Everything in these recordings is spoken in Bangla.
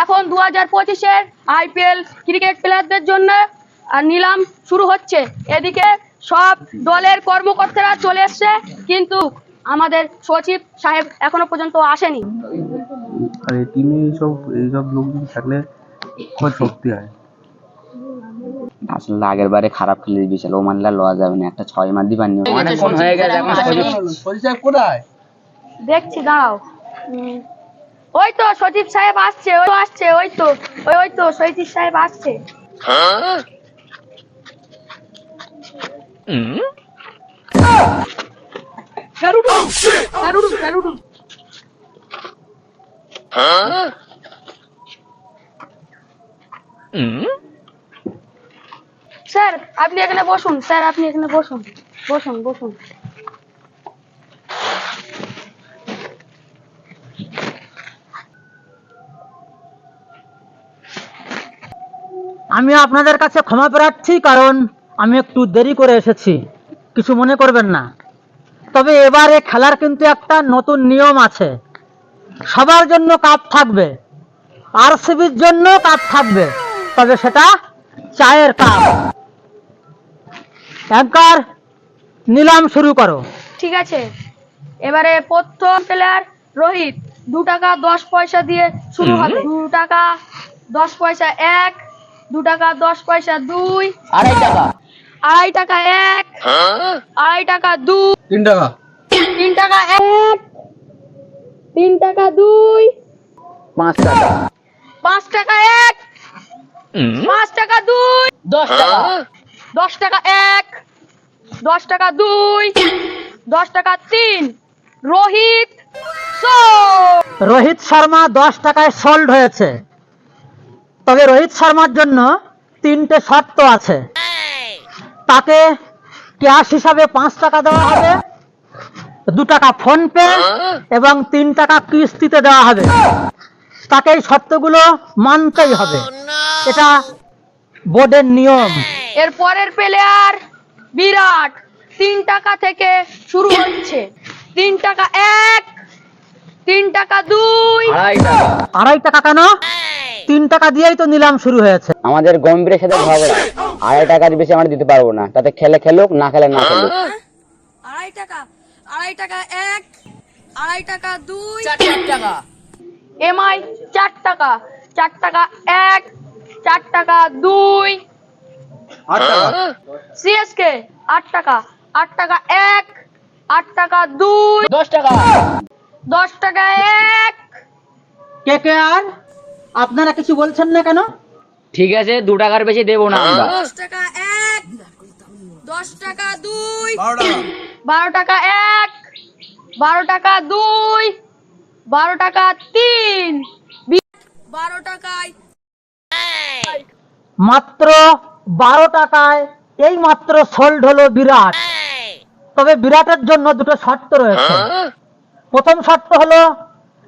এখন 2025-এর IPL ক্রিকেট প্লেয়ারদের জন্য নিলাম শুরু হচ্ছে। এদিকে সব দলের কর্মকর্তারা চলে এসছে, কিন্তু আমাদের সচিব সাহেব এখনো পর্যন্ত আসেনি। আর এই টিমে এইসব লোকজন থাকলে খুব শক্তি হয়। আসলে আগের বারে খারাপ খেলে বিশাল ও মানলে লওয়া যাবে না, একটা 6 মার দিবার নিয়ম অনেকক্ষণ হয়ে গেছে। এখন সচিব কোথায়? দেখছি, দাঁড়াও। ওই তো সচিব সাহেব আসছে, ওই তো সচিব সাহেব আসছে। স্যার আপনি এখানে বসুন, বসুন। আমি আপনাদের কাছে ক্ষমা প্রার্থী, কারণ আমি একটু দেরি করে এসেছি, কিছু মনে করবেন না। তবে এবারে খেলার কিন্তু একটা নতুন নিয়ম আছে। সবার জন্য কাপ থাকবে, RCBর জন্য কাপ থাকবে, তবে সেটা চায়ের কাপ। অ্যাঙ্কার, নিলাম শুরু করো। ঠিক আছে, এবারে প্রথম প্লেয়ার রোহিত 2 টাকা 10 পয়সা দিয়ে শুরু হবে। 2 টাকা 10 পয়সা 1, 2 টাকা 10 পয়সা 2, 2.5 টাকা, 2.5 টাকা 1, 2.5 টাকা 2, 3 টাকা, 3 টাকা 1, 3 টাকা 2, 5 টাকা, 5 টাকা 1, 5 টাকা 2, 10 টাকা, 10 টাকা 1, 10 টাকা 2, 10 টাকা 3, রোহিত রোহিত শর্মা 10 টাকায় সোল্ড হয়েছে। তবে রোহিত শর্মার জন্য 3টে শর্ত আছে। তাকে ক্যাশ হিসাবে 5 টাকা দেওয়া হবে, 2 টাকা ফোন পে এবং 3 টাকা কিস্তিতে দেওয়া হবে। তাকে এই শর্তগুলো মানতেই হবে, এটা বোর্ডের নিয়ম। এর পরের প্লেয়ার বিরাট 3 টাকা থেকে শুরু হচ্ছে। 3 টাকা 1, 3 টাকা 2, 2.5 টাকা কেন? 3 টাকা দিয়েই তো নিলাম শুরু হয়েছে। আমাদের গম্ভীরের সাথে ঝগড়া, 2.5 টাকার বেশি আমরা দিতে পারবো না, তাতে খেলে খেলুক, না খেলে না খেলুক। 2.5 টাকা, 2.5 টাকা 1, 2.5 টাকা 2, 4 টাকা। MI 4 টাকা, 4 টাকা 1, 4 টাকা 2, 8 টাকা, CSK 8 টাকা, 8 টাকা 1, 8 টাকা 2, 10 টাকা, 10 টাকা 1, কে আর আপনারা কিছু বলছেন না কেন? ঠিক আছে, 2 টাকার বেশি দেবো না আমরা। 10 টাকা 1, 10 টাকা 2, 12 টাকা, 12 টাকা 1, 12 টাকা 2, 12 টাকা 3, 12 টাকায় মাত্র 12 টাকায় এই মাত্র সোল্ড হলো বিরাট। তবে বিরাটের জন্য দুটো শর্ত রয়েছে। প্রথম শর্ত হলো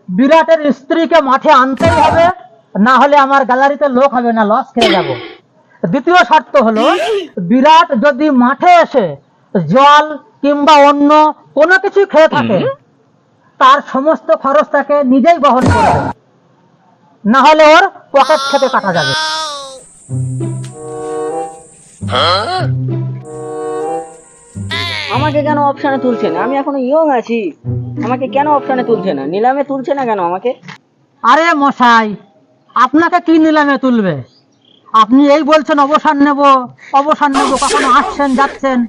বিরাটের স্ত্রীকে মাঠে আনতেই হবে, না হলে আমার গ্যালারিতে লোক হবে না, লস খেয়ে যাব। দ্বিতীয় শর্ত হলো বিরাট যদি মাঠে এসে জল কিংবা অন্য কোনো কিছু খেয়ে থাকে, তার সমস্ত খরচ তাকে নিজেই বহন করবে, না হলে ওর পকেট থেকে কাটা যাবে। আমাকে কেন অপশনে তুলছে না? আমি এখনো ইয়ং আছি, আমাকে কেন অপশনে তুলছে না? নিলামে তুলছে না কেন আমাকে? আরে মশাই, আপনাকে কি নিলামে তুলবে? আপনি এই বলছেন অবসর নেব, কখনো আসছেন যাচ্ছেন,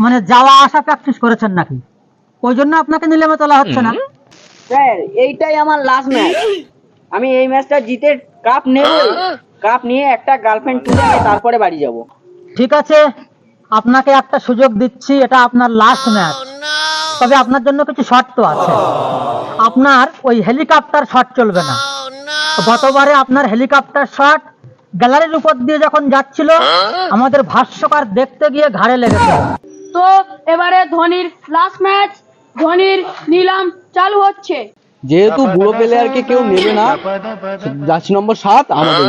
মানে যাওয়া আসা প্র্যাকটিস করেছেন নাকি? ওই জন্য আপনাকে নিলামে তোলা হচ্ছে না। স্যার, এইটাই আমার লাস্ট ম্যাচ। আমি এই ম্যাচটা জিতে কাপ নেব, কাপ নিয়ে একটা গার্লফ্রেন্ড তুলে আমি তারপরে বাড়ি যাব। ঠিক আছে, আপনাকে একটা সুযোগ দিচ্ছি, এটা আপনার লাস্ট ম্যাচ। তবে আপনার জন্য কিছু শর্ত আছে। আপনার ওই হেলিকপ্টার শট চলবে না। গতবারে আপনার হেলিকপ্টার শট গ্যালারির উপর দিয়ে যখন যাচ্ছিল, আমাদের ভাষ্যকার দেখতে গিয়ে ঘাড়ে লেগেছিল। তো এবারে ধোনির লাস্ট ম্যাচ, ধোনির নিলাম চালু হচ্ছে। যেহেতু বুড়ো প্লেয়ারকে কেউ নেবে না, জার্সি নম্বর 7 আমাদের।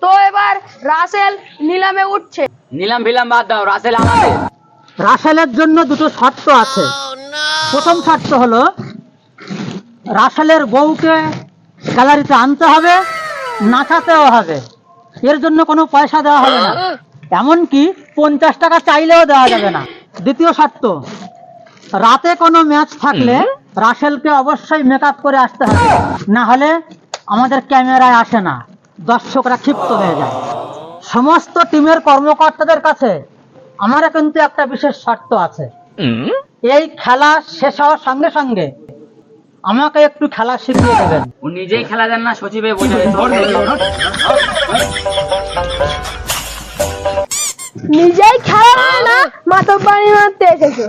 তো এবার রাসেল নিলামে উঠছে। নিলাম ফিলাম বাদ দাও, রাসেল আমাদের। রাসেলের জন্য দুটো শর্ত আছে। প্রথম শর্ত হলো রাসেলের বউকে গ্যালারিতে আনতে হবে, নাচাতেও হবে, এর জন্য কোনো পয়সা দেওয়া হবে না, এমনকি 50 টাকা চাইলেও দেওয়া যাবে না। দ্বিতীয় শর্ত, রাতে কোনো ম্যাচ থাকলে রাসেলকে অবশ্যই মেকআপ করে আসতে হবে, না হলে আমাদের ক্যামেরায় আসে না, দর্শকরা ক্ষিপ্ত হয়ে যায়। সমস্ত টিমের কর্মকর্তাদের কাছে আমারও কিন্তু একটা বিশেষ শর্ত আছে, এই খেলা শেষ হওয়ার সঙ্গে সঙ্গে আমাকে একটু খেলা শিখিয়ে দেবেন। ও নিজেই খেলা দেন না, সচিবে বোঝাবে। নিজেই খেলা হয় না, মাথা পানি মারতে এসেছো।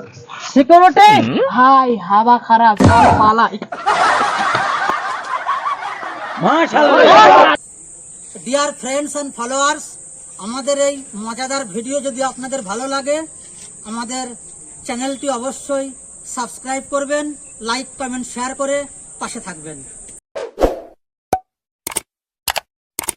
সিকিউরিটি ভাই হাওয়া খারাপ, সব পালাই। ডিয়ার ফ্রেন্ডস এন্ড ফলোয়ার্স, আমাদের এই মজাদার ভিডিও যদি আপনাদের ভালো লাগে, আমাদের চ্যানেলটি অবশ্যই সাবস্ক্রাইব করবেন, লাইক কমেন্ট শেয়ার করে পাশে থাকবেন।